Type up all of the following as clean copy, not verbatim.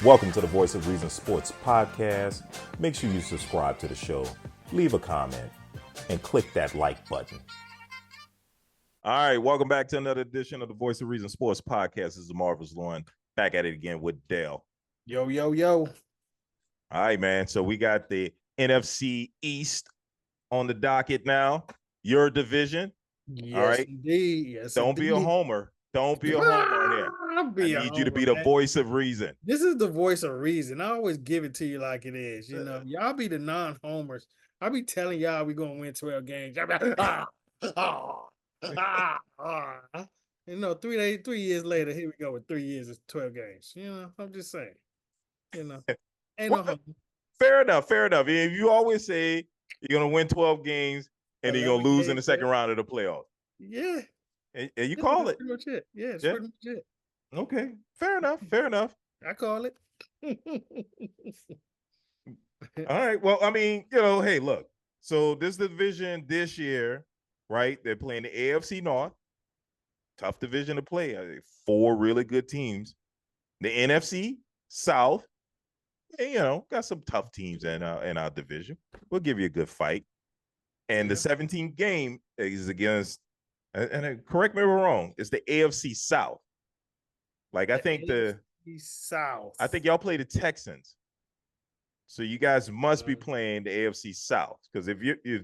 Welcome to the Voice of Reason Sports Podcast. Make sure you subscribe to the show, leave a comment, and click that like button. All right, welcome back to another edition of the Voice of Reason Sports Podcast. This is Marvelous Lauren, back at it again with Dale. Yo, yo, yo. All right, man. So we got the NFC East on the docket now. Your division. Yes, all right. Indeed. Yes, Don't be a homer. Don't be a homer on here. I need you to be the voice of reason. This is the voice of reason. I always give it to you like it is. You know, y'all be the non-homers. I be telling y'all we gonna win 12 games. Y'all be like, You know, 3 years later, here we go with 3 years of 12 games. You know, I'm just saying. You know, ain't no homer. Fair enough. If you always say you're gonna win 12 games and then you're gonna lose in the second round of the playoffs. Yeah. And you call it. Pretty much it. Yeah, it's pretty much it. Okay. Fair enough. I call it. All right. Well, I mean, hey, look. So this division this year, right? They're playing the AFC North. Tough division to play. 4 really good teams. The NFC South, and, got some tough teams in our division. We'll give you a good fight. And the 17th game is against, and correct me if I'm wrong, it's the AFC South. Like, I think South. I think y'all play the Texans. So you guys must be playing the AFC South, because if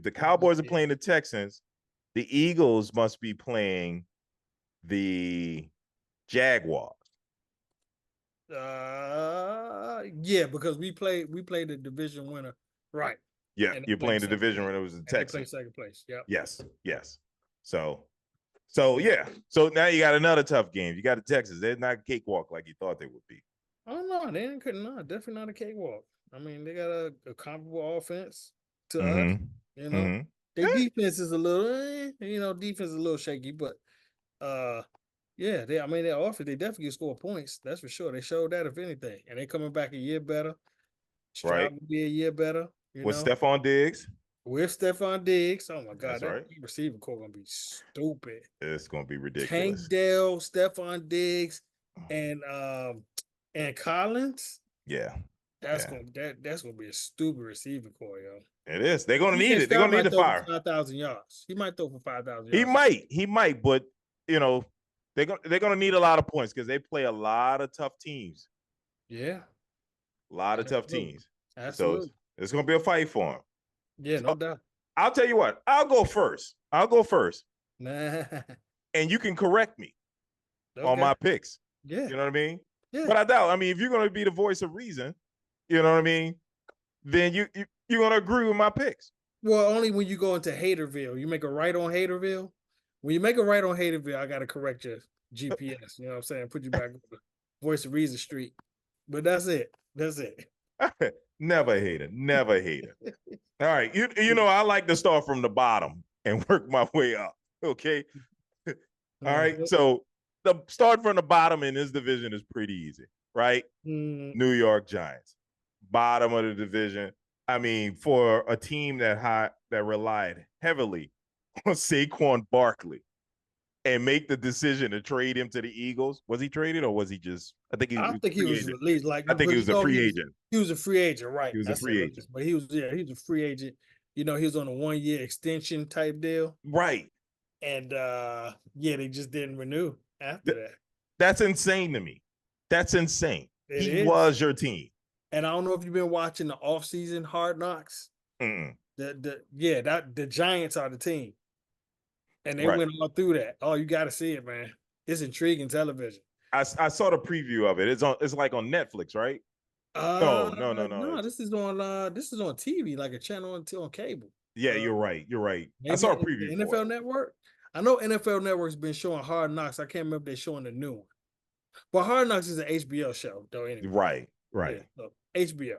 the Cowboys are playing the Texans, the Eagles must be playing the Jaguars. Yeah, because we play the division winner, right? Yeah, you're playing the division winner. It was the Texans. They play second place. Yeah. Yes. So yeah. So now you got another tough game. You got the Texans. They're not a cakewalk like you thought they would be. Oh no, they couldn't. No, definitely not a cakewalk. I mean, they got a comparable offense to us. You know, their defense is a little, defense is a little shaky, but yeah, their offense, they definitely score points. That's for sure. They showed that, if anything, and they coming back a year better. Striving to be a year better. With Stephon Diggs. Oh my God, that's right. Receiver core gonna be stupid. It's gonna be ridiculous. Tank Dell, Stephon Diggs, and Collins. Yeah. That's gonna be a stupid receiver core, yo. It is. They're gonna need it. They're gonna need the fire. 5,000 yards. He might throw for 5,000 yards. He might, but they're gonna need a lot of points because they play a lot of tough teams. Yeah. A lot of tough teams. Absolutely. So it's gonna be a fight for them. Yeah, no doubt. I'll tell you what. I'll go first. Nah. And you can correct me on my picks. Yeah. You know what I mean? Yeah. But I doubt. I mean, if you're gonna be the voice of reason, you know what I mean, then you're gonna agree with my picks. Well, only when you go into Haterville. You make a right on Haterville. When you make a right on Haterville, I gotta correct your GPS. You know what I'm saying? Put you back on the Voice of Reason Street. But that's it. Never hater. All right. I like to start from the bottom and work my way up. Okay. All right. So the start from the bottom in this division is pretty easy, right? New York Giants, bottom of the division. I mean, for a team that relied heavily on Saquon Barkley and make the decision to trade him to the Eagles. Was he traded or was he just? I think he was released. I think he was a free agent. He was a free agent, right? He was a free agent, but he was a free agent. He was on a 1-year extension type deal, right? And they just didn't renew after that. That's insane to me. That's insane. He was your team. And I don't know if you've been watching the offseason Hard Knocks. The Giants are the team. And they went all through that. Oh, you got to see it, man. It's intriguing television. I saw the preview of it. It's like on Netflix, right? No. No, this is on TV, like a channel on cable. Yeah, you're right. I saw a preview. The NFL Network. I know NFL Network's been showing Hard Knocks. I can't remember if they're showing the new one. But Hard Knocks is an HBO show, though. Anyway. Right. Yeah, so HBO.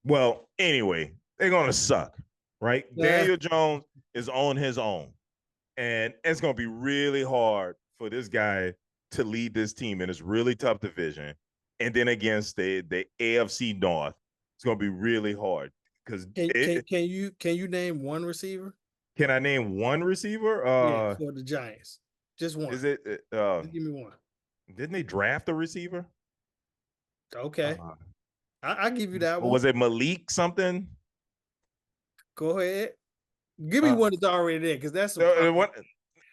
Well, anyway, they're gonna suck, right? Yeah. Daniel Jones is on his own. And it's going to be really hard for this guy to lead this team in this really tough division. And then against the AFC North, it's going to be really hard. Because can you name one receiver? Can I name one receiver? For the Giants. Just one. Is it? Just give me one. Didn't they draft a receiver? Okay. I give you that Or one. was it Malik something? Go ahead. Give me one that's already there, because that's a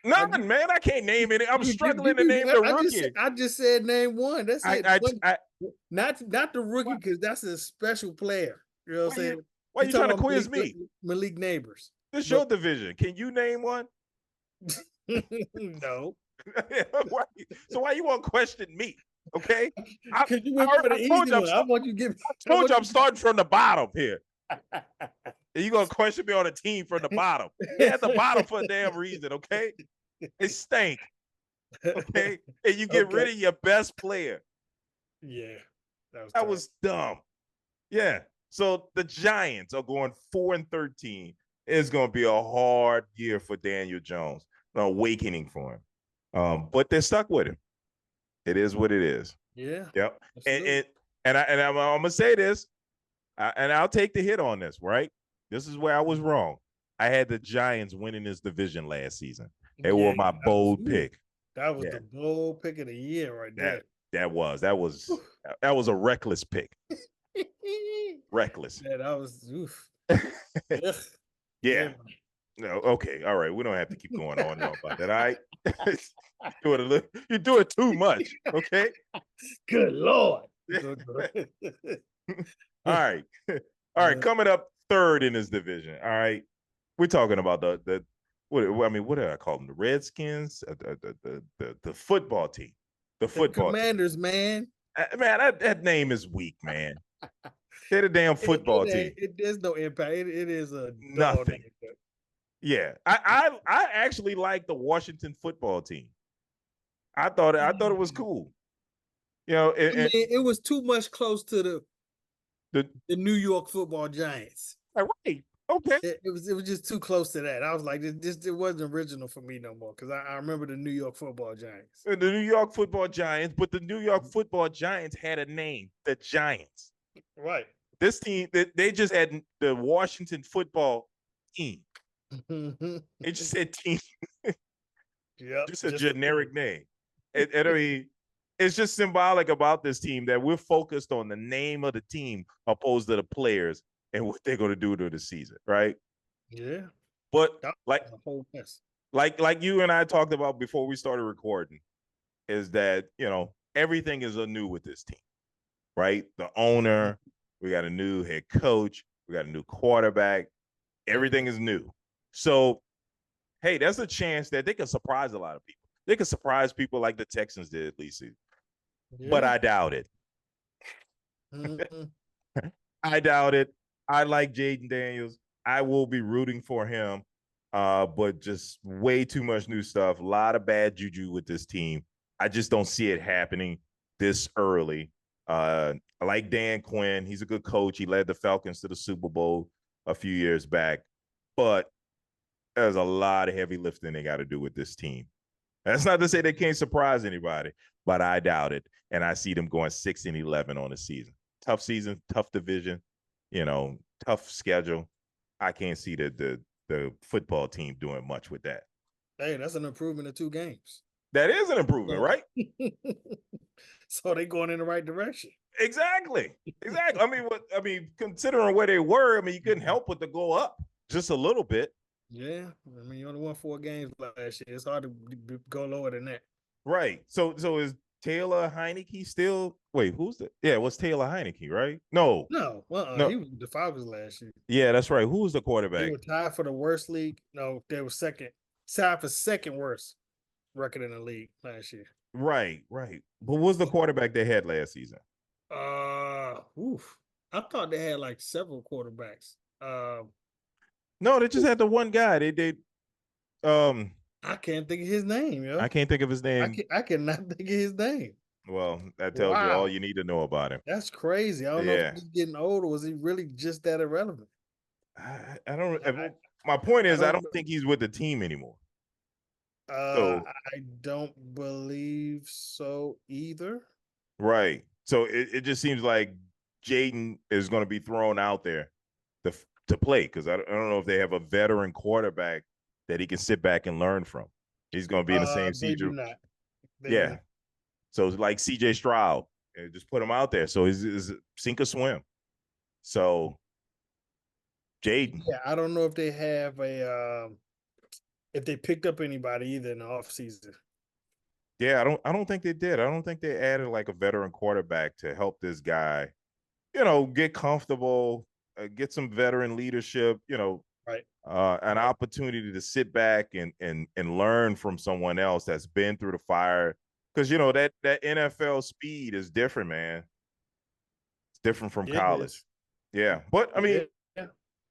nothing, man. I can't name it. I'm struggling to name the rookie. I just said name one. That's it. Not the rookie, because that's a special player. You know what I'm saying? Why you trying to quiz me? Malik Neighbors. This is your division. Can you name one? No. So why you want to question me? Okay. I told you I'm starting from the bottom here. And you gonna question me on a team from the bottom? They're at the bottom for a damn reason, okay? It stank. Okay. And you get rid of your best player. Yeah. That was dumb. Yeah. So the Giants are going 4-13. It's gonna be a hard year for Daniel Jones, an awakening for him. But they're stuck with him. It is what it is. Yeah. Yep. And I'm gonna say this, and I'll take the hit on this, right? This is where I was wrong. I had the Giants winning this division last season. They were my bold pick. That was the bold pick of the year right there. That was a reckless pick. Reckless. Yeah, that was oof. Yeah. No, okay. All right. We don't have to keep going on about that. All right. You do it too much. Okay. Good Lord. All right. All right. Coming up third in this division. All right. We're talking about what do I call them? The Redskins, the football team, the football Commanders, team. Man, that name is weak, man. They're the damn football team. There's no impact. It is a nothing. Yeah, I actually like the Washington football team. I thought it was cool. You know, it was too much close to the New York Football Giants. Right. Okay. It was just too close to that. I was like, it wasn't original for me no more, because I remember the New York Football Giants. The New York Football Giants, but the New York Football Giants had a name, the Giants. Right. This team, they just had the Washington Football Team. They just said team. Yeah. Just a generic name. I mean, it's just symbolic about this team that we're focused on the name of the team opposed to the players and what they're going to do to the season, right? Yeah. But like a whole mess. Like you and I talked about before we started recording, is that, everything is anew with this team, right? The owner, we got a new head coach, we got a new quarterback, everything is new. So, hey, there's a chance that they can surprise a lot of people. They can surprise people like the Texans did at least. Yeah. But I doubt it. I doubt it. I like Jaden Daniels. I will be rooting for him. But just way too much new stuff. A lot of bad juju with this team. I just don't see it happening this early. I like Dan Quinn. He's a good coach. He led the Falcons to the Super Bowl a few years back. But there's a lot of heavy lifting they got to do with this team. That's not to say they can't surprise anybody, but I doubt it. And I see them going 6-11 on the season. Tough season, tough division, tough schedule. I can't see the football team doing much with that. Hey, that's an improvement of 2 games. That is an improvement, right? So they're going in the right direction. Exactly. I mean, considering where they were, you couldn't help but to go up just a little bit. Yeah, you only won 4 games last year. It's hard to go lower than that. Right. So is Taylor Heineke still? Wait, who's that? Yeah, it was Taylor Heineke, right? No. No. He was the Falcons last year. Yeah, that's right. Who was the quarterback? They were tied for the worst league. No, they were tied for second worst record in the league last year. Right. But what was the quarterback they had last season? I thought they had like several quarterbacks. No, they just had the one guy. I can't think of his name, yo. I can't think of his name. I cannot think of his name. Well, that tells you all you need to know about him. That's crazy. I don't know if he's getting older. Was he really just that irrelevant? I don't. My point is, I don't think he's with the team anymore. I don't believe so either. Right. So it just seems like Jaden is going to be thrown out there to play, because I don't know if they have a veteran quarterback that he can sit back and learn from. He's going to be in the same season. They do not. So it's like C.J. Stroud, and just put him out there. So he's sink or swim. So Jaden. Yeah, I don't know if they have if they picked up anybody either in the offseason. Yeah, I don't think they did. I don't think they added like a veteran quarterback to help this guy, you know, get comfortable, get some veteran leadership, you know, right. An opportunity to sit back and learn from someone else that's been through the fire. Because you know that NFL speed is different, man. It's different from college. Yeah, but I mean,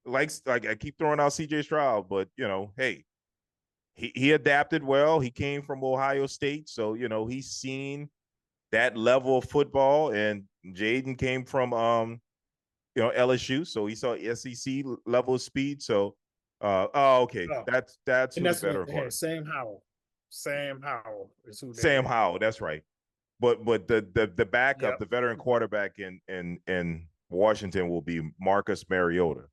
like I keep throwing out C.J. Stroud, but you know, hey, he adapted well. He came from Ohio State, so you know he's seen that level of football. And Jaden came from you know, LSU, so he saw SEC level of speed. So okay, that's and who that's the veteran what they had. quarterback. Sam Howell is who they Sam had. Howell, that's right. But the backup, the veteran quarterback in Washington will be Marcus Mariota.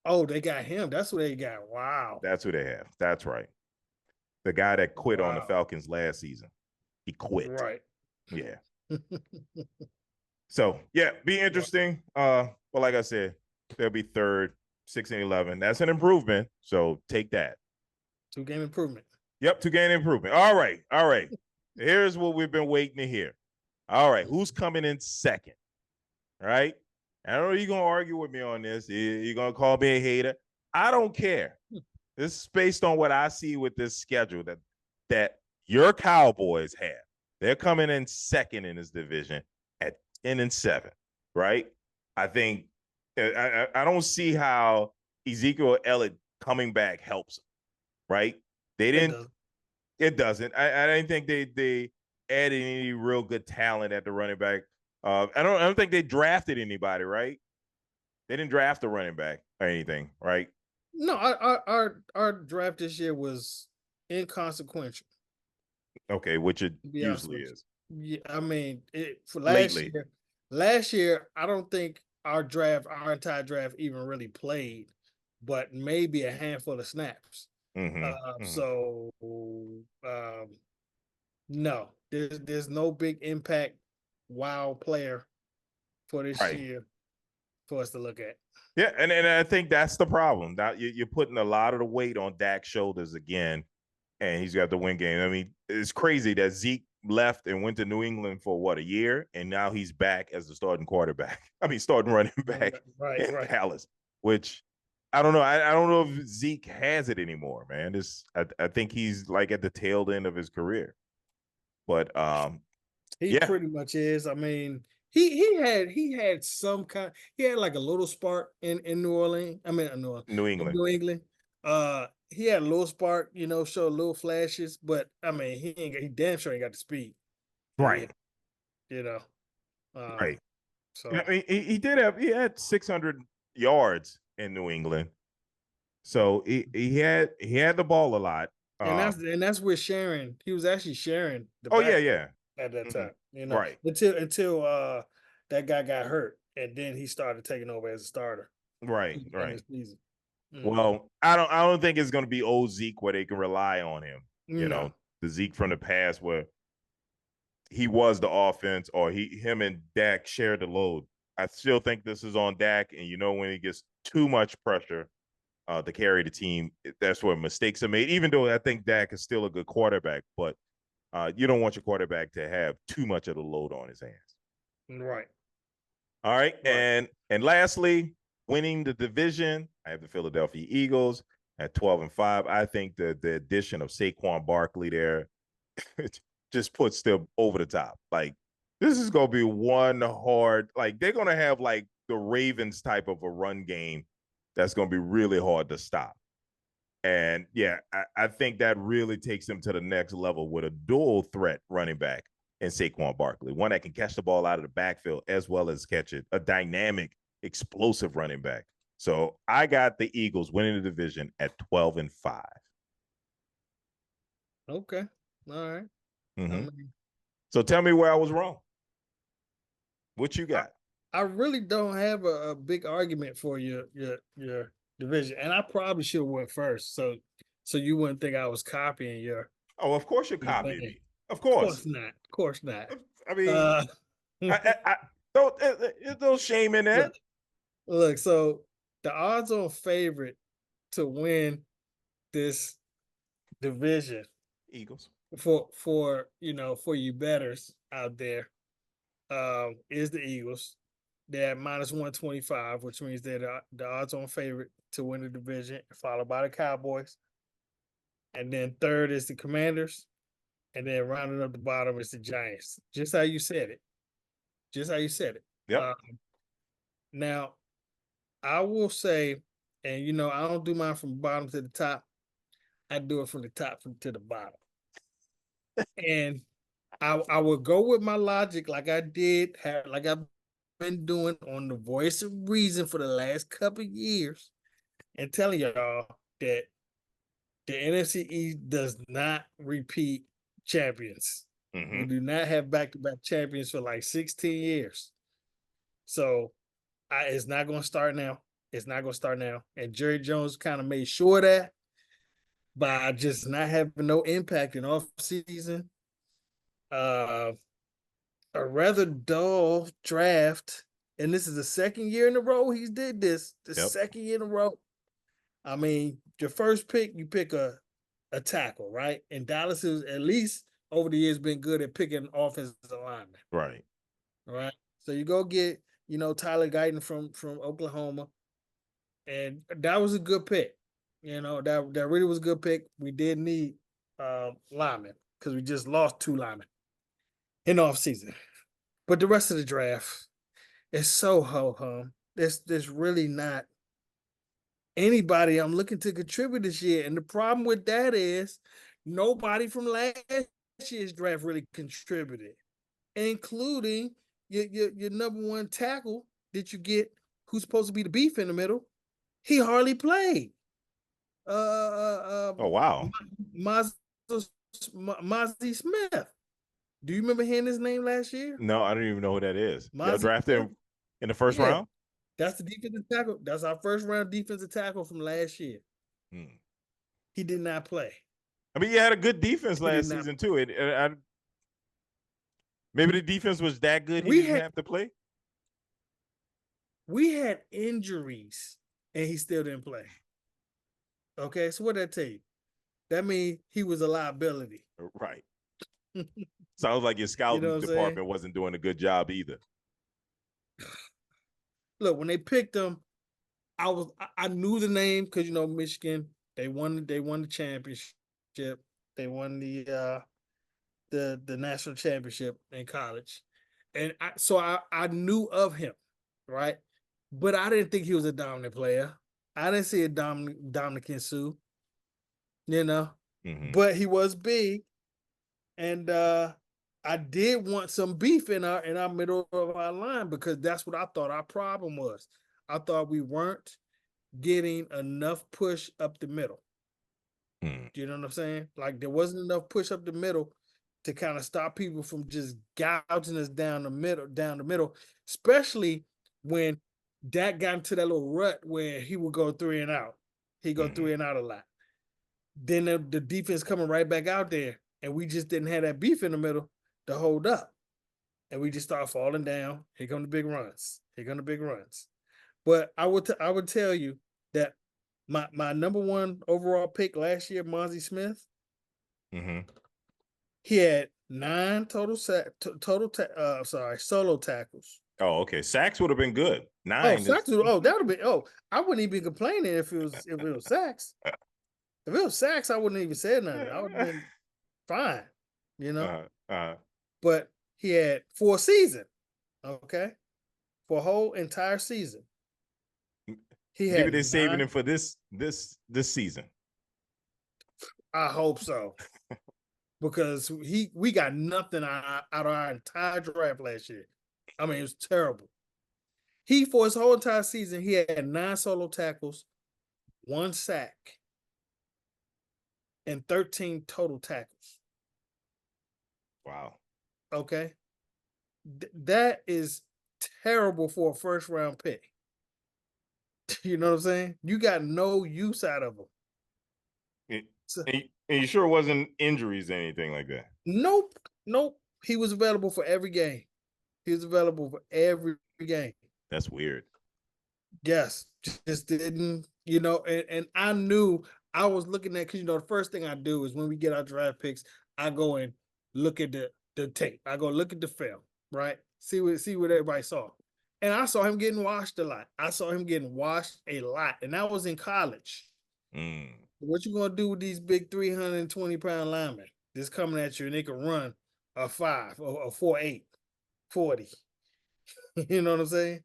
Oh, they got him. That's what they got. Wow. That's who they have. That's right. The guy that quit on the Falcons last season. He quit. Right. Yeah. So yeah, be interesting. But like I said, they'll be third, 6-11. That's an improvement. So take that. 2-game improvement. Yep, 2-game improvement. All right. All right. Here's what we've been waiting to hear. All right. Who's coming in second? All right. I don't know you're gonna argue with me on this. You're gonna call me a hater. I don't care. This is based on what I see with this schedule that your Cowboys have. They're coming in second in this division at 10-7, right? I think I don't see how Ezekiel Elliott coming back helps them, right? They didn't. It doesn't. I didn't think they added any real good talent at the running back. I don't think they drafted anybody, right? They didn't draft a running back or anything, right? No, our draft this year was inconsequential. Okay, which it usually is. Yeah, I mean, for Lately. last year, I don't think our entire draft even really played, but maybe a handful of snaps. So no, there's no big impact wow player for this year for us to look at. Yeah, and I think that's the problem. Now you're putting a lot of the weight on Dak's shoulders again, and he's got the win game. I mean, it's crazy that Zeke left and went to New England for what, a year, and now he's back as the starting quarterback. I mean, starting running back in Dallas, which I don't know. I don't know if Zeke has it anymore, man. I think he's like at the tail end of his career. But he pretty much is. I mean, he had some kind. He had like a little spark in New Orleans. I mean, New England. New England. He had a little spark, you know, show a little flashes, but I mean, he damn sure ain't got the speed. Right. You know. Right. So I mean, he had 600 yards in New England. So he had the ball a lot. And that's where Sharon, he was actually sharing the at that time, you know, right. Until that guy got hurt and then he started taking over as a starter. Right. Well, I don't think it's gonna be old Zeke where they can rely on him. You know, the Zeke from the past where he was the offense, or him and Dak shared the load. I still think this is on Dak, and you know when he gets too much pressure to carry the team, that's where mistakes are made. Even though I think Dak is still a good quarterback, but you don't want your quarterback to have too much of the load on his hands. Right. All right. And lastly, winning the division, I have the Philadelphia Eagles at 12-5. I think the addition of Saquon Barkley there just puts them over the top. Like, this is gonna be one hard, like they're gonna have like the Ravens type of a run game that's gonna be really hard to stop. And yeah, I think that really takes them to the next level with a dual threat running back and Saquon Barkley, one that can catch the ball out of the backfield as well as catch it, a dynamic, explosive running back. So I got the Eagles winning the division at 12-5. Okay. All right. So tell me where I was wrong. What you got? I really don't have a big argument for your division, and I probably should have went first, so you wouldn't think I was copying your. Oh, of course you're copying me. Of course not. Of course not. I mean, I don't. There's no shame in that. Look, so the odds-on favorite to win this division, Eagles, for you bettors out there, is the Eagles. They're at -125, which means they're the odds-on favorite to win the division, followed by the Cowboys. And then third is the Commanders. And then rounding up the bottom is the Giants. Just how you said it. Just how you said it. Yep. Now, I will say, and I don't do mine from the bottom to the top. I do it from the top to the bottom. And I will go with my logic like I did, like I've been doing on the Voice of Reason for the last couple of years, and telling y'all that the NFC East does not repeat champions. Mm-hmm. We do not have back-to-back champions for like 16 years. So it's not going to start now. It's not going to start now. And Jerry Jones kind of made sure of that by just not having no impact in off season. A rather dull draft. And this is the second year in a row he's did this. Second year in a row. I mean, your first pick, you pick a tackle, right? And Dallas is at least over the years been good at picking offensive linemen. Right. Right. So you go get, Tyler Guyton from Oklahoma. And that was a good pick. That really was a good pick. We did need linemen because we just lost 2 linemen in off season. But the rest of the draft is so ho-hum. There's really not anybody I'm looking to contribute this year. And the problem with that is nobody from last year's draft really contributed, including your number 1 tackle that you get, who's supposed to be the beef in the middle. He hardly played. Oh wow, Mozzie Smith. Do you remember hearing his name last year? No, I don't even know who that is. Y'all drafted him in the first Yeah. round? That's the defensive tackle. That's our first round defensive tackle from last year. He did not play. I mean, you had a good defense last season too. Maybe the defense was that good he didn't have to play. We had injuries and he still didn't play. Okay, so what did that tell you? That means he was a liability. Right. Sounds like your scouting department wasn't doing a good job either. Look, when they picked him, I knew the name because Michigan, they won the championship. They won the national championship in college. And I knew of him, right? But I didn't think he was a dominant player. I didn't see a Dominican Sue, but he was big. And I did want some beef in our middle of our line because that's what I thought our problem was. I thought we weren't getting enough push up the middle. Do you know what I'm saying? Like there wasn't enough push up the middle to kind of stop people from just gouging us down the middle, especially when Dak got into that little rut where he would go 3 and out. He'd go 3 and out a lot. Then the defense coming right back out there, and we just didn't have that beef in the middle to hold up. And we just start falling down. Here come the big runs. But I would tell you that my number 1 overall pick last year, Mozzie Smith, he had 9 solo tackles. Oh, okay. Sacks would have been good. 9. Sacks. That would have been. I wouldn't even be complaining if it was sacks. If it was sacks, I wouldn't even say nothing. I would have been fine, But he had 4 seasons, okay, for a whole entire season. Maybe they're saving him for this season. I hope so, because we got nothing out of our entire draft last year. I mean, it was terrible. For his whole entire season, he had 9 solo tackles, 1 sack, and 13 total tackles. Wow. Okay. That is terrible for a first round pick. You know what I'm saying? You got no use out of him. And you sure it wasn't injuries or anything like that? Nope. He was available for every game. He was available for every game. That's weird. Yes, just didn't, and I knew I was looking at, because the first thing I do is when we get our draft picks, I go and look at the tape. I go look at the film, right? See what everybody saw. And I saw him getting washed a lot. And that was in college. What you gonna do with these big 320-pound linemen that's coming at you and they can run a 5 or a 4.8, 40? You know what I'm saying?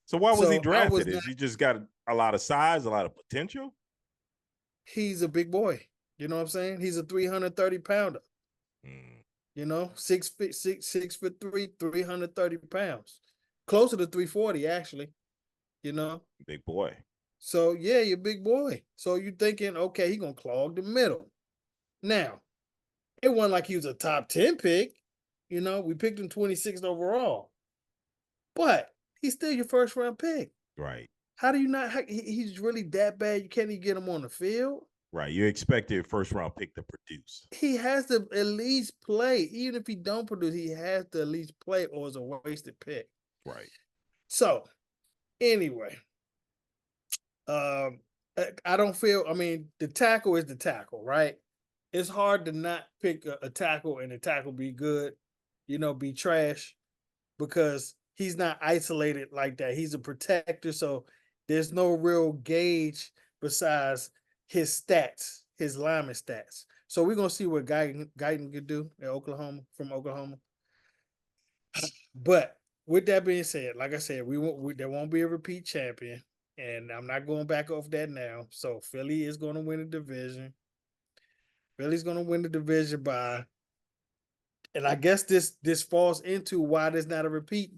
So why was he drafted? Is he just got a lot of size, a lot of potential? He's a big boy. You know what I'm saying? He's a 330-pounder. 6'3", 330 pounds. Closer to 340, actually. Big boy. So yeah, you're a big boy. So you're thinking, okay, he's gonna clog the middle. Now, it wasn't like he was a top 10 pick. We picked him 26th overall. But he's still your first round pick. Right. How do you not? He's really that bad? You can't even get him on the field. Right. You expect your first round pick to produce. He has to at least play. Even if he don't produce, he has to at least play, or it's a wasted pick. Right. So, anyway, I don't feel. I mean, the tackle is the tackle, right? It's hard to not pick a tackle and the tackle be good, be trash, because he's not isolated like that. He's a protector, so there's no real gauge besides his stats, his lineman stats. So we're gonna see what Guyton could do in Oklahoma, from Oklahoma. But with that being said, like I said, there won't be a repeat champion, and I'm not going back off that now. So Philly is going to win the division. Philly's going to win the division and I guess this falls into why there's not a repeat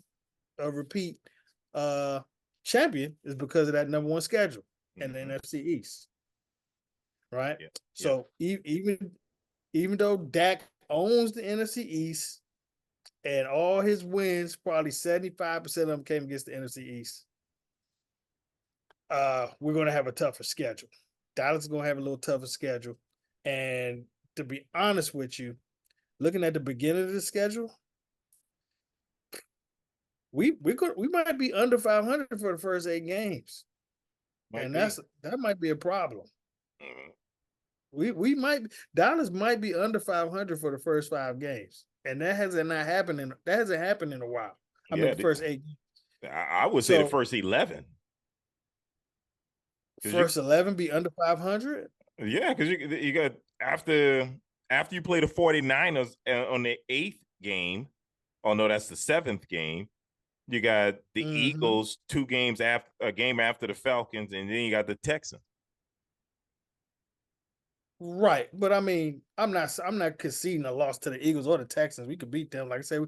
champion, is because of that number one schedule and the NFC East. Right? Yeah. So even though Dak owns the NFC East and all his wins, probably 75% of them came against the NFC East, we're going to have a tougher schedule. Dallas is going to have a little tougher schedule. And to be honest with you, looking at the beginning of the schedule, we might be under 500 for the first 8 games, that might be a problem. Dallas might be under 500 for the first 5 games, and that hasn't happened in a while. I mean, the first 8 games. I would say the first 11. First 11 be under 500. Yeah, because you got after you play the 49ers on the 8th game. Oh no, that's the 7th game. You got the Eagles 2 games after a game after the Falcons, and then you got the Texans. Right, but I mean, I'm not conceding a loss to the Eagles or the Texans. We could beat them. Like I said,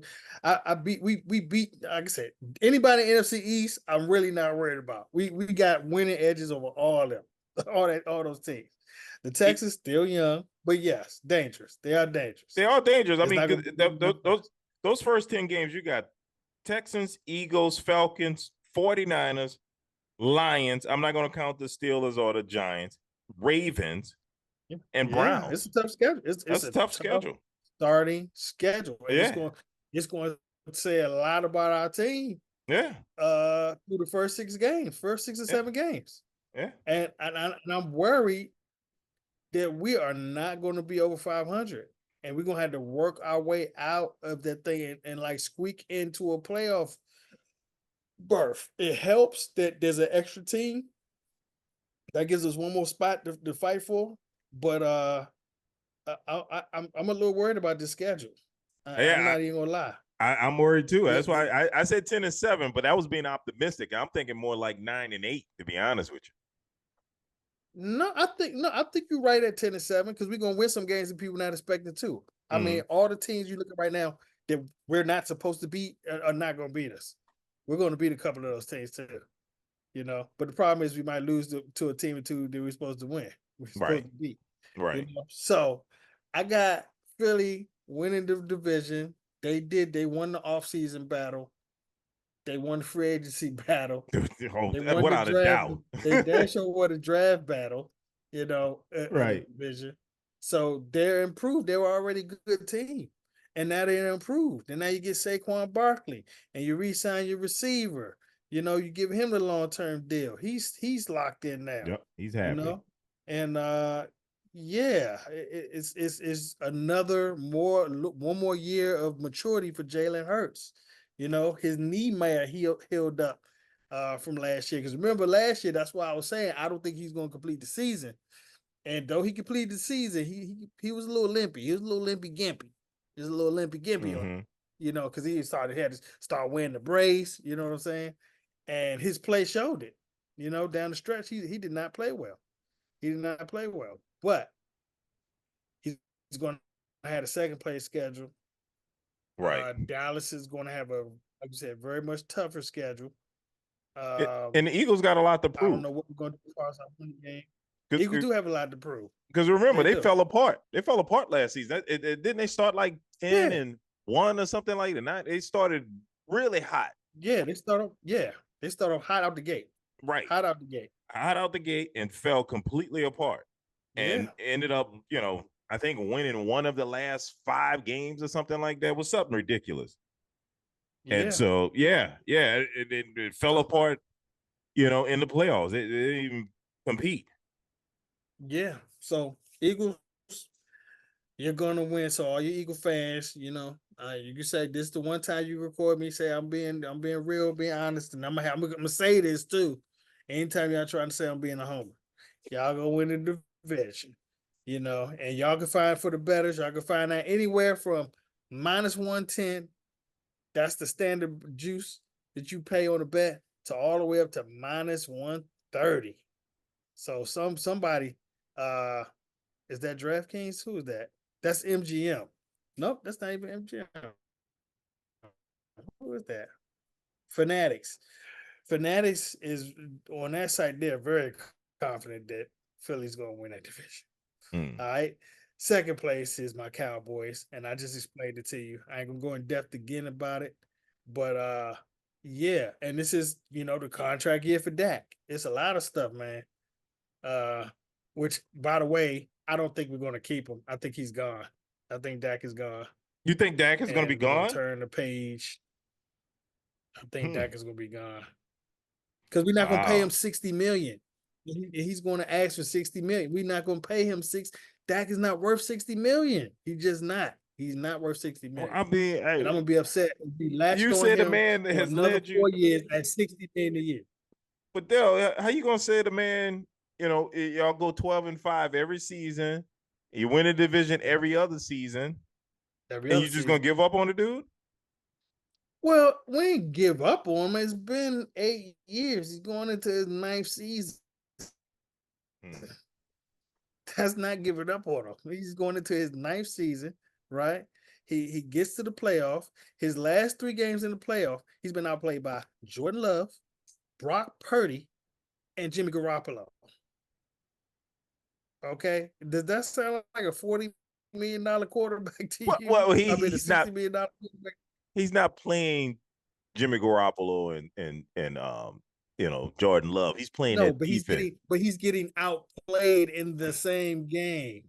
we beat. Like I said, anybody in NFC East, I'm really not worried about. We got winning edges over all of them, all those teams. The Texans still young, but yes, dangerous. They are dangerous. They are dangerous. I mean, those first 10 games, you got Texans, Eagles, Falcons, 49ers, Lions. I'm not going to count the Steelers or the Giants, Ravens, and Browns. It's a tough schedule. It's a tough schedule. Starting schedule. And it's going to say a lot about our team. Yeah. Through the first 6 or 7 games. Yeah. And I'm worried that we are not going to be over 500, and we're going to have to work our way out of that thing and like squeak into a playoff berth. It helps that there's an extra team that gives us one more spot to fight for, but I'm a little worried about this schedule. I'm not even gonna lie. I'm worried too. That's why I said 10-7, but that was being optimistic. I'm thinking more like 9-8, to be honest with you. No, I think you're right at 10-7, because we're gonna win some games that people not expecting too. I mean, all the teams you look at right now that we're not supposed to beat are not gonna beat us. We're gonna beat a couple of those teams too, But the problem is we might lose to a team or two that we're supposed to win. We're supposed to beat. Right. So I got Philly winning the division. They won the offseason battle. They won the free agency battle. They won without a doubt. They damn sure won the draft battle, right. division. So they're improved. They were already a good team. And now they improved. And now you get Saquon Barkley and you re-sign your receiver. You know, you give him the long-term deal. He's locked in now. Yep, he's happy. You know, and yeah, it's another one more year of maturity for Jalen Hurts. You know, his knee may have healed up from last year. Because remember last year, that's why I was saying I don't think he's going to complete the season. And though he completed the season, he was a little limpy. He was a little limpy gimpy. He was a little limpy gimpy on it, you know, because he had to start wearing the brace. You know what I'm saying? And his play showed it. You know, down the stretch, he did not play well. He did not play well. But he's going to have a second place schedule. Right. Dallas is going to have like you said, very much tougher schedule. And the Eagles got a lot to prove. I don't know what we're going to do across our game. Eagles do have a lot to prove. Because remember, they fell apart. They fell apart last season. Didn't they start like 10-1 or something like that? They started really hot. Yeah, they start off hot out the gate. Right. Hot out the gate. Hot out the gate and fell completely apart. And ended up, you know, I think winning one of the last 5 games or something like that. Was something ridiculous. Yeah. And so, it fell apart, you know, in the playoffs. They didn't even compete. Yeah. So Eagles, you're gonna win. So all you Eagle fans, you know, you can say this is the one time you record me. Say I'm being real, being honest, and I'm gonna say this too. Anytime y'all trying to say I'm being a homer, y'all gonna win the division, you know, and y'all can find for the bettors. Y'all can find that anywhere from -110. That's the standard juice that you pay on the bet to all the way up to -130. So somebody. Is that DraftKings? Who is that? That's MGM. Nope, that's not even MGM. Who is that? Fanatics. Fanatics is on that site. They're very confident that Philly's going to win that division. All right. Second place is my Cowboys, and I just explained it to you. I ain't gonna go in depth again about it, but yeah. And this is, you know, the contract year for Dak. It's a lot of stuff, man. Which, by the way, I don't think we're going to keep him. I think he's gone. I think Dak is gone. You think Dak is going to be gone? Turn the page. I think Dak is going to be gone because we're not going to pay him $60 million. He's going to ask for $60 million. We're not going to pay him Dak is not worth $60 million. He's just not. He's not worth $60 million. Well, I mean, and I'm gonna be upset. You said the man has led you 4 years at $60 million a year. But Dale, how you gonna say the man? You know, y'all go 12-5 every season. You win a division every other season. And you just gonna give up on the dude? Well, we ain't give up on him. It's been 8 years. He's going into his 9th season. That's not giving up on him. He's going into his 9th season, right? He gets to the playoff. His last 3 games in the playoff, he's been outplayed by Jordan Love, Brock Purdy, and Jimmy Garoppolo. Okay, does that sound like a $40 million quarterback to you? Well, he's not. $60 million quarterback? He's not playing Jimmy Garoppolo and you know, Jordan Love. He's playing that defense. He's getting outplayed in the same game.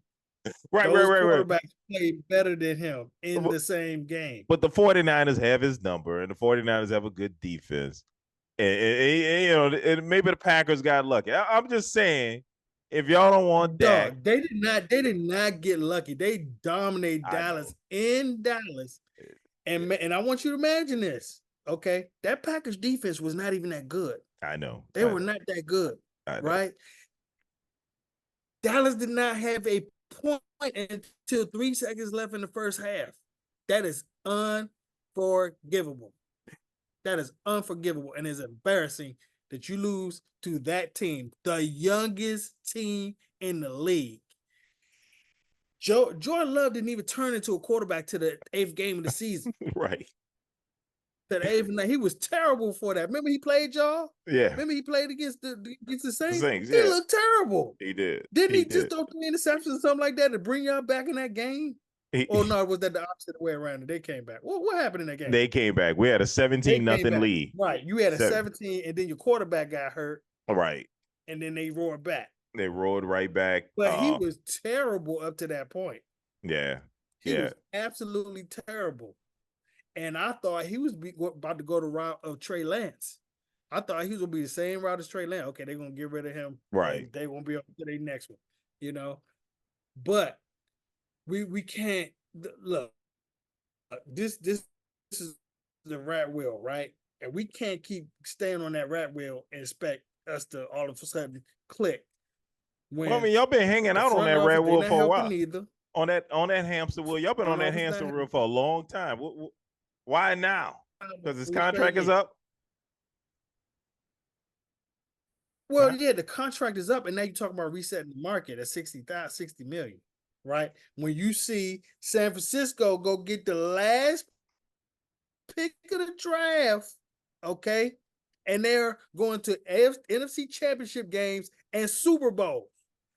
Right. Quarterbacks play better than him in the same game. But the 49ers have his number, and the 49ers have a good defense. And you know, and maybe the Packers got lucky. I'm just saying, if y'all don't want Dak, they did not get lucky. They dominated Dallas in Dallas, and I want you to imagine this. Okay, that Packers defense was not even that good. I know they were not that good, right? Dallas did not have a point until 3 seconds left in the first half. That is unforgivable. That is unforgivable, and it's embarrassing that you lose to that team, the youngest team in the league. Jordan Love didn't even turn into a quarterback to the 8th game of the season. Right. That 8th night, he was terrible for that. Remember he played y'all? Yeah. Remember he played against the Saints? He looked terrible. He did. Didn't he just throw 3 interceptions or something like that to bring y'all back in that game? Or no, was that the opposite way around? They came back. What happened in that game? They came back. We had a 17-0 lead. Right. You had a 17, and then your quarterback got hurt. Right. And then they roared back. They roared right back. But he was terrible up to that point. Yeah. He was absolutely terrible. And I thought he was about to go the route of Trey Lance. I thought he was going to be the same route as Trey Lance. Okay, they're going to get rid of him. Right. And they won't be up to their next one, you know. But we can't look. This is the rat wheel, right? And we can't keep staying on that rat wheel and expect us to all of a sudden click. Well, I mean, y'all been hanging out on that rat wheel for a while. Either. On that hamster wheel, y'all been on that hamster wheel for a long time. Why now? Because his contract is up. Well, yeah, the contract is up, and now you talk about resetting the market at 60 million, right? When you see San Francisco go get the last pick of the draft, okay, and they're going to NFC championship games and Super Bowls.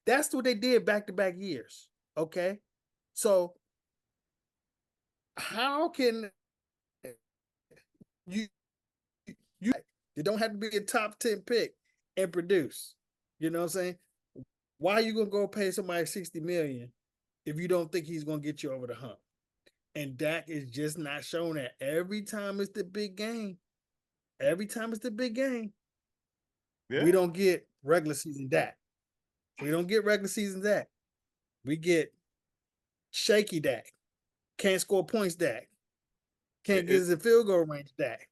That's what they did back-to-back years, okay? So how can you don't have to be a top 10 pick and produce? You know what I'm saying? Why are you gonna go pay somebody 60 million if you don't think he's gonna get you over the hump? And Dak is just not showing that. Every time it's the big game, we don't get regular season Dak. We don't get regular season Dak. We get shaky Dak. Can't score points Dak. Can't get us a field goal range Dak.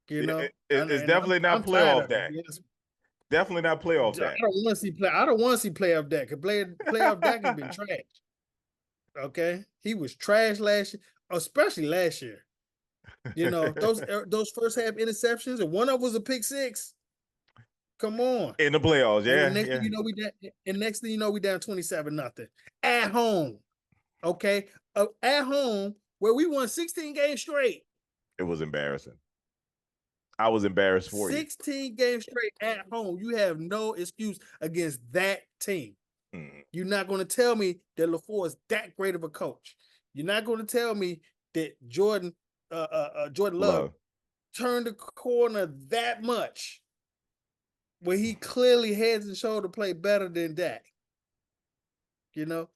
You know, it's definitely not playoff Dak. Definitely not playoff Dak. I don't want to see playoff Dak, because playoff Dak has been trash. Okay, he was trash last year, especially last year. You know, those first half interceptions, and one of them was a pick six. Come on, in the playoffs, yeah. And next thing you know, we down 27-0 at home. Okay, at home where we won 16 games straight. It was embarrassing. I was embarrassed for 16 games straight at home. You have no excuse against that team. You're not going to tell me that LaFleur is that great of a coach. You're not going to tell me that Jordan Love turned the corner that much, where he clearly heads and shoulder play better than Dak. You know,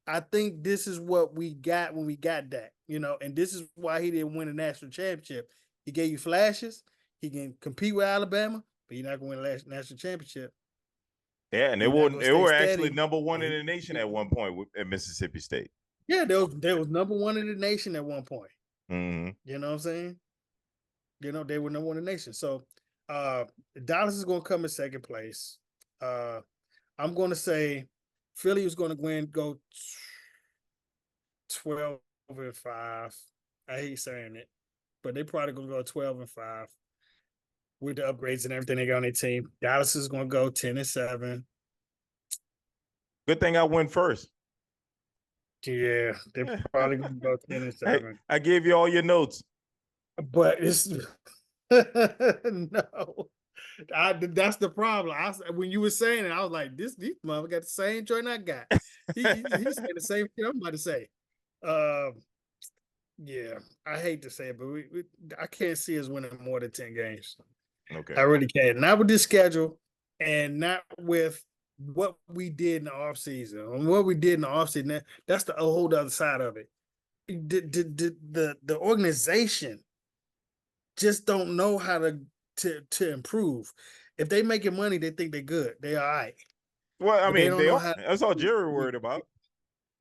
I think this is what we got when we got Dak, you know, and this is why he didn't win a national championship. He gave you flashes. He can compete with Alabama, but you're not going to win a national championship. Yeah, and they were actually number one in the nation at one point at Mississippi State. Yeah, they was number one in the nation at one point. Mm-hmm. You know what I'm saying? You know, they were number one in the nation. So Dallas is going to come in second place. I'm going to say Philly is going to go 12-5. I hate saying it, but they probably going to go 12-5 with the upgrades and everything they got on their team. Dallas is going to go 10-7. Good thing I went first. Yeah, they're probably going to go 10-7. Hey, I gave you all your notes. But it's no. That's the problem. When you were saying it, I was like, these motherfuckers got the same joint I got. He's saying the same thing I'm about to say. Yeah, I hate to say it, but I can't see us winning more than 10 games. Okay. I really can't. Not with this schedule, and not with what we did in the offseason. And what we did in the offseason, that's the whole other side of it. The organization just don't know how to improve. If they making money, they think they're good. They all right. Well, I mean, that's all Jerry worried about.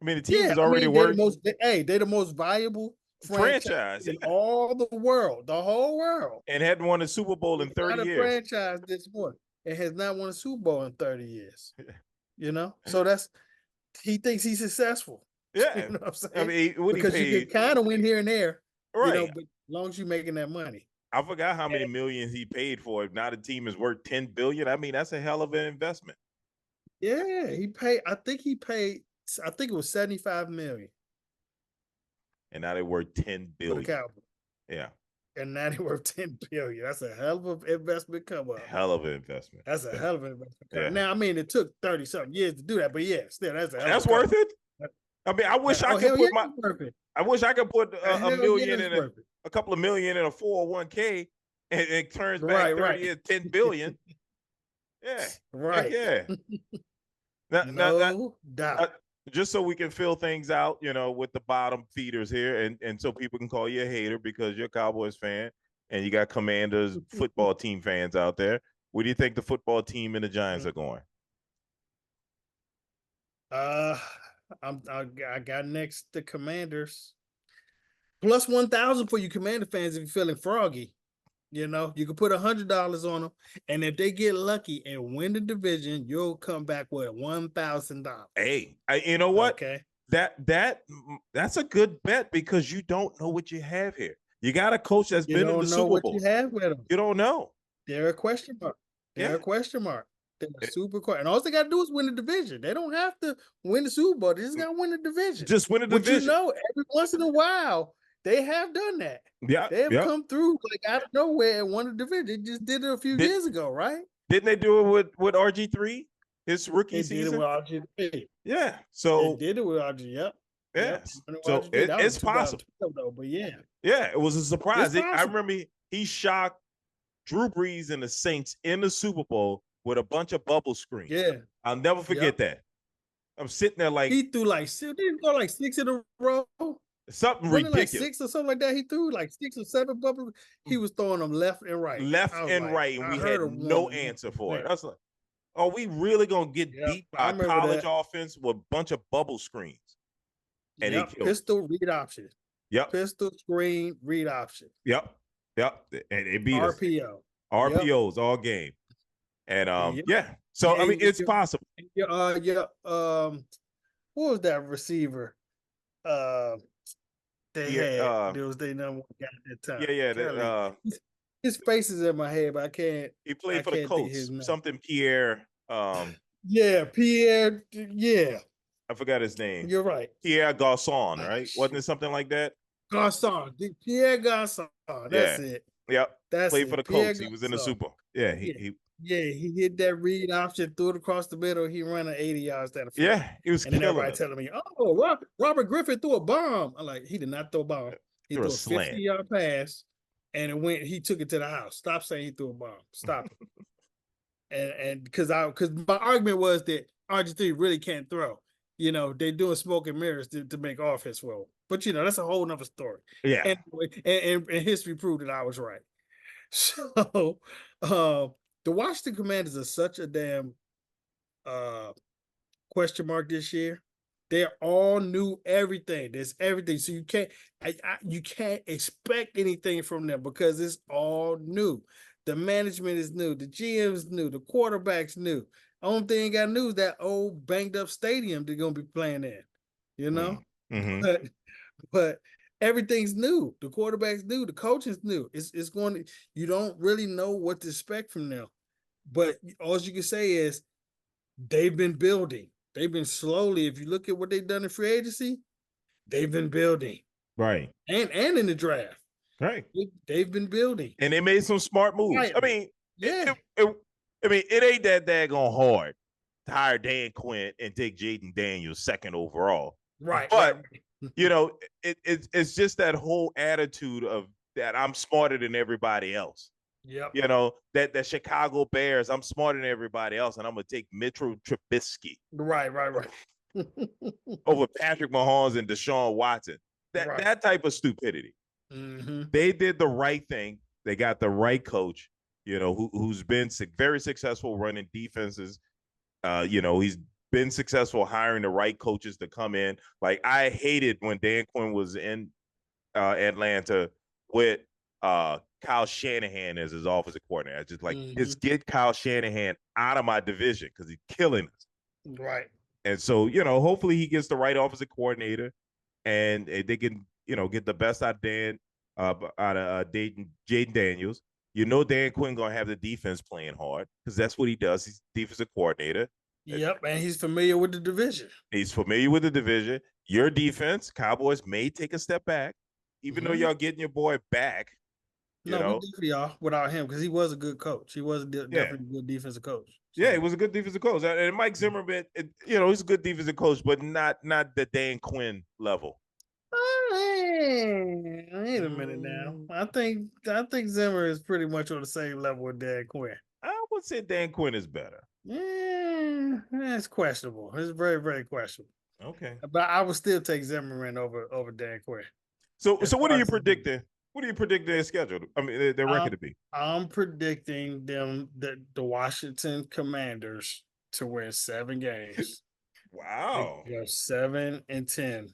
I mean, the team is already working. They're the most valuable franchise in all the world, the whole world, and hadn't won a Super Bowl in 30 years. Franchise this morning, it has not won a Super Bowl in 30 years. You know, so he thinks he's successful. Yeah, you know what I'm saying? I mean, because you can kind of win here and there, right? You know, but as long as you're making that money. I forgot how many millions he paid for it. Now the team is worth $10 billion. I mean, that's a hell of an investment. Yeah, I think it was $75 million. And now they're worth $10 billion. Yeah. And now they're worth $10 billion. That's a hell of an investment come up. Hell of an investment. That's a hell of an investment come up. Now, I mean, it took 30-something years to do that, but yeah, still, that's worth it. I mean, I wish I could put a million in a couple of million in a 401k and it turns back 30 years, 10 billion. Yeah. Right. Yeah. No doubt. just so we can fill things out, with the bottom feeders here, and so people can call you a hater because you're a Cowboys fan and you got Commanders football team fans out there. Where do you think the football team and the Giants are going? I got next the Commanders. Plus 1,000 for you Commander fans if you're feeling froggy. You can put $100 on them, and if they get lucky and win the division, you'll come back with $1,000. Hey, you know what? Okay, that's a good bet because you don't know what you have here. You got a coach that's been in the Super Bowl. You have with them. You don't know. They're a question mark. They're a question mark. They're a super question. And all they got to do is win the division. They don't have to win the Super Bowl. They just got to win the division. Just win the division. But every once in a while, they have done that. Yeah. They have come through like out of nowhere and won the division. They just did it a few years ago, right? Didn't they do it with RG3? His rookie season? They did it with RG3. Yeah. So they did it with RG, yep. Yes. So it's possible. Though, but yeah. Yeah, it was a surprise. I remember he shocked Drew Brees and the Saints in the Super Bowl with a bunch of bubble screens. Yeah. I'll never forget that. I'm sitting there like he threw like six, didn't go like 6 in a row. Something ridiculous. Like 6 or something like that. He threw like 6 or 7 bubble. He was throwing them left and right. Right. And we had no answer for it. I was like, are we really gonna get beat by a college offense with a bunch of bubble screens? And he killed pistol read option. Yep. Pistol screen read option. Yep. And it beat us. RPOs all game. And So I mean it's possible. What was that receiver? They had it was their number one guy at that time. His face is in my head, but I can't. He played for the Colts. Something Pierre. Pierre. Yeah. I forgot his name. You're right. Pierre Garçon, right? Wasn't it something like that? Garçon. Pierre Garçon. That's it. Yep. Played for the Colts. He was in the Super Bowl. Yeah. He hit that read option, threw it across the middle. He ran an 80 yards down the field. Yeah, he was killing. And then everybody telling me, "Oh, Robert Griffin threw a bomb." I'm like, he did not throw a bomb. He threw a 50-yard pass, and he took it to the house. Stop saying he threw a bomb. Stop it. And because my argument was that RG3 really can't throw. They're doing smoke and mirrors to make offense roll. But that's a whole nother story. Yeah. And history proved that I was right. So the Washington Commanders are such a damn question mark this year. They're all new everything. There's everything. So you can't expect anything from them because it's all new. The management is new. The GM is new. The quarterback's new. Only thing got new is that old banged up stadium they're gonna be playing in. Mm-hmm. But everything's new. The quarterback's new. The coach is new. It's going to. You don't really know what to expect from them. But all you can say is they've been building. They've been slowly. If you look at what they've done in free agency, they've been building. Right. And in the draft. Right. They've been building. And they made some smart moves. Right. I mean, it ain't that daggone hard to hire Dan Quinn and take Jaden Daniels second overall. Right. But it's just that whole attitude of that I'm smarter than everybody else. Yep. That Chicago Bears, I'm smarter than everybody else, and I'm gonna take Mitchell Trubisky. Right. over Patrick Mahomes and Deshaun Watson. That type of stupidity. Mm-hmm. They did the right thing. They got the right coach, who's been very successful running defenses. He's been successful hiring the right coaches to come in. Like I hated when Dan Quinn was in Atlanta with Kyle Shanahan as his offensive coordinator. I just just get Kyle Shanahan out of my division because he's killing us. Right. And so, hopefully he gets the right offensive coordinator and they can, get the best out of Jaden Daniels. Dan Quinn going to have the defense playing hard because that's what he does. He's defensive coordinator. Yep, and he's familiar with the division. Your defense, Cowboys may take a step back, even though y'all getting your boy back. We definitely are without him because he was a good coach. He was definitely a good defensive coach. So. Yeah, he was a good defensive coach. And Mike Zimmerman, he's a good defensive coach, but not the Dan Quinn level. Wait a minute now. I think Zimmer is pretty much on the same level with Dan Quinn. I would say Dan Quinn is better. Yeah, it's questionable. It's very, very questionable. Okay. But I would still take Zimmerman over Dan Quinn. So what are you predicting? What are you predicting their schedule? I mean, their record to be? I'm predicting them the Washington Commanders to win 7 games. Wow. 7-10.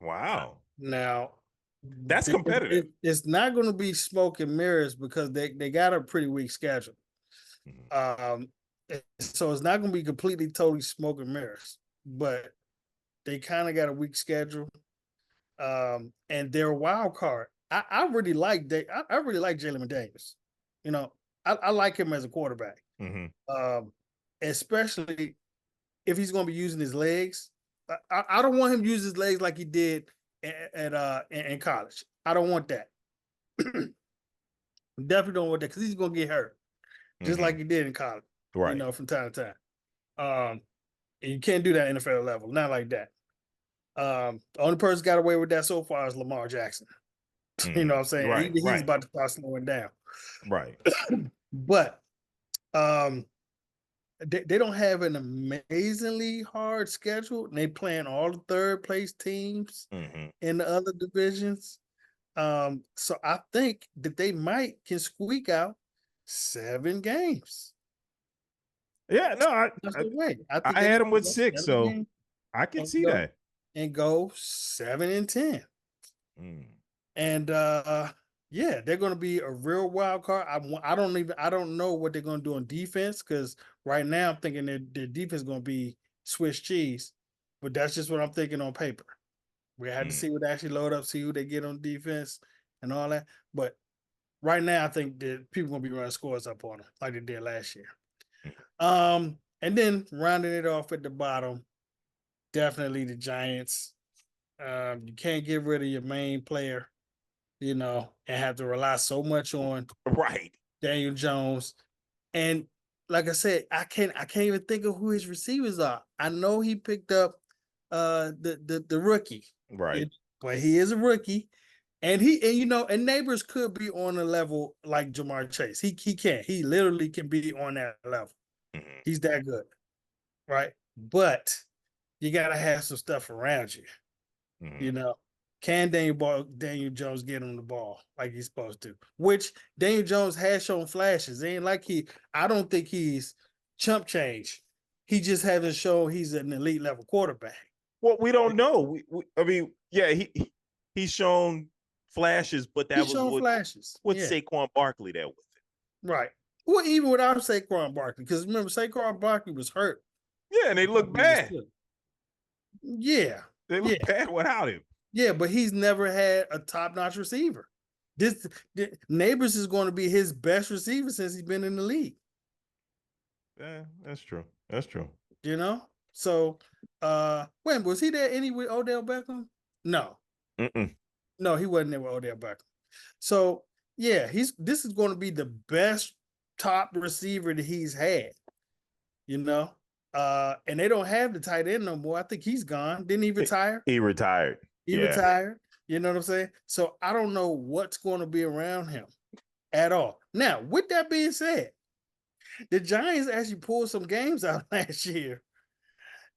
Wow. Now, that's competitive. It's not going to be smoke and mirrors because they got a pretty weak schedule. Mm-hmm. So it's not going to be completely totally smoke and mirrors, but they kind of got a weak schedule. And their wild card. I really like I really like Jalen McDaniels. You know, I like him as a quarterback. Mm-hmm. Especially if he's going to be using his legs. I don't want him to use his legs like he did in college. I don't want that. Definitely don't want that because he's going to get hurt, just like he did in college. Right. You know, from time to time. And you can't do that at NFL level, not like that. The only person got away with that so far is Lamar Jackson. You know what I'm saying? Right, he's about to start slowing down. Right. But they don't have an amazingly hard schedule. They playing all the third place teams in the other divisions. So I think that they can squeak out 7 games. Yeah, no, I had them with 6, so I can see that. And go 7-10. And yeah, they're going to be a real wild card. I don't know what they're going to do on defense because right now I'm thinking their defense is going to be Swiss cheese, but that's just what I'm thinking on paper. We had to see what they actually load up, see who they get on defense and all that. But right now, I think that people are going to be running scores up on them like they did last year. And then rounding it off at the bottom, definitely the Giants. You can't get rid of your main player, you know, and have to rely so much on Daniel Jones. And like I said, I can't even think of who his receivers are. I know he picked up the rookie, but he is a rookie, and Neighbors could be on a level like Jamar Chase. He literally can be on that level. He's that good, right? But you gotta have some stuff around you. You know, can Daniel Jones get him the ball like he's supposed to? Which Daniel Jones has shown flashes. It ain't like I don't think he's chump change. He just hasn't shown he's an elite level quarterback. Well, we don't know. I mean, yeah, he's shown flashes, but that was with Saquon Barkley there with it. Right. Well, even without Saquon Barkley, because remember, Saquon Barkley was hurt. Yeah, and they look bad. Yeah. They look bad without him. Yeah, but he's never had a top-notch receiver. Neighbors is going to be his best receiver since he's been in the league. Yeah, that's true. That's true. You know? So, when was he there with Odell Beckham? No. No, he wasn't there with Odell Beckham. So, yeah, this is going to be the best top receiver that he's had. You know? And they don't have the tight end no more. I think he's gone. Didn't he retire? He retired. He retired. You know what I'm saying? So I don't know what's going to be around him at all. Now, with that being said, the Giants actually pulled some games out last year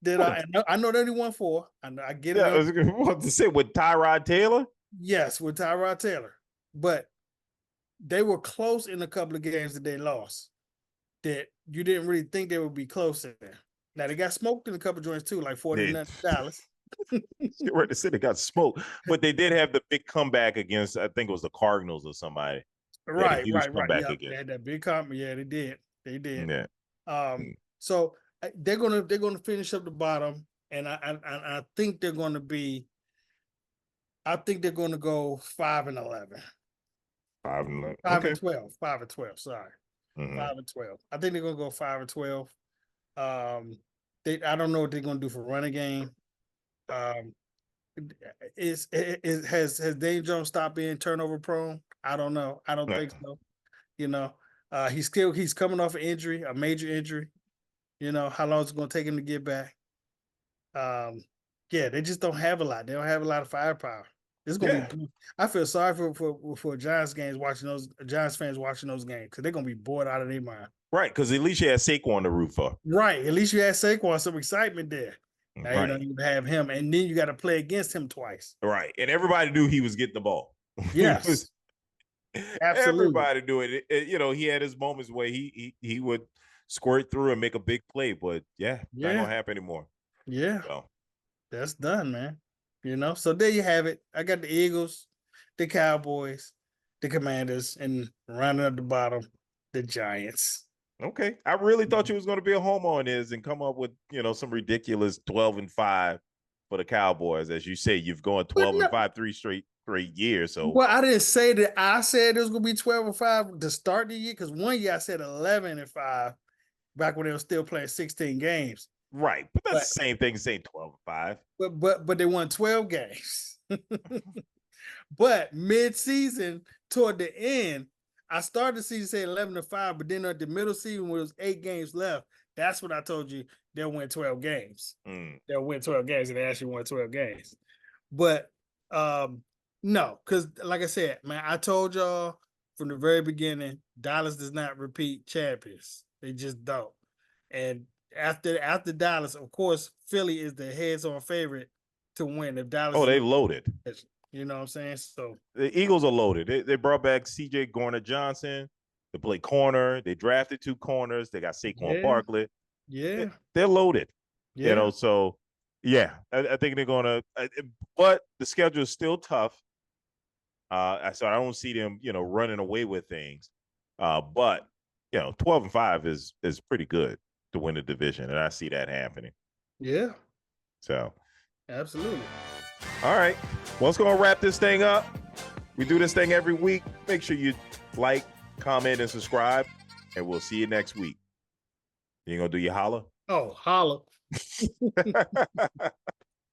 that I know they only won 4. I get it. I was going to say with Tyrod Taylor? Yes, with Tyrod Taylor. But they were close in a couple of games that they lost that you didn't really think they would be close in there. Now, they got smoked in a couple of joints too, like 40-0 Dallas. Right, they said they got smoked, but they did have the big comeback against, I think it was the Cardinals or somebody. Right. They had that big comeback. Yeah, they did. Yeah. So they're gonna finish up the bottom, and I think they're gonna be. I think they're gonna go 5-11. 5-11. 5-12. 5-12. Sorry. 5-12. I think they're gonna go 5-12. I don't know what they're gonna do for running game. Has Daniel Jones stopped being turnover prone? I don't know. I don't think so. You know, he's coming off an injury, a major injury. You know, how long is it going to take him to get back? Yeah, they just don't have a lot. They don't have a lot of firepower. It's going to be. I feel sorry for Giants fans watching those games because they're going to be bored out of their mind. Right, because at least you had Saquon to root for. Right, at least you had Saquon, some excitement there. Now you don't even have him, and then you got to play against him twice. Right, and everybody knew he was getting the ball. Yes, absolutely. Everybody knew it. He had his moments where he would squirt through and make a big play, but not gonna happen anymore. Yeah, so that's done, man. So there you have it. I got the Eagles, the Cowboys, the Commanders, and rounding up the bottom, the Giants. Okay, I really thought you was going to be a homer on this and come up with some ridiculous 12-5 for the Cowboys. As you say, you've gone 12-5 3 straight years. So I didn't say that. I said it was going to be 12-5 to start the year, because one year I said 11-5 back when they were still playing 16 games. Right, but that's the same thing as saying 12-5. But they won 12 games. But mid-season, toward the end, I started the season saying 11-5, but then at the middle season, when it was 8 games left, that's when I told you they'll win 12 games. They'll win 12 games, and they actually won 12 games. But no, because like I said, man, I told y'all from the very beginning, Dallas does not repeat champions. They just don't. And after Dallas, of course, Philly is the heads-on favorite to win. If Dallas, they loaded. You know what I'm saying? So the Eagles are loaded. They brought back C.J. Gardner-Johnson to play corner. They drafted 2 corners. They got Saquon Barkley. Yeah, they're loaded. Yeah. So I think they're gonna. But the schedule is still tough. So I don't see them, running away with things. But 12-5 is pretty good to win the division, and I see that happening. Yeah. So absolutely. All right. Well, let's go and wrap this thing up. We do this thing every week. Make sure you like, comment, and subscribe, and we'll see you next week. You gonna do your holla? Oh, holla.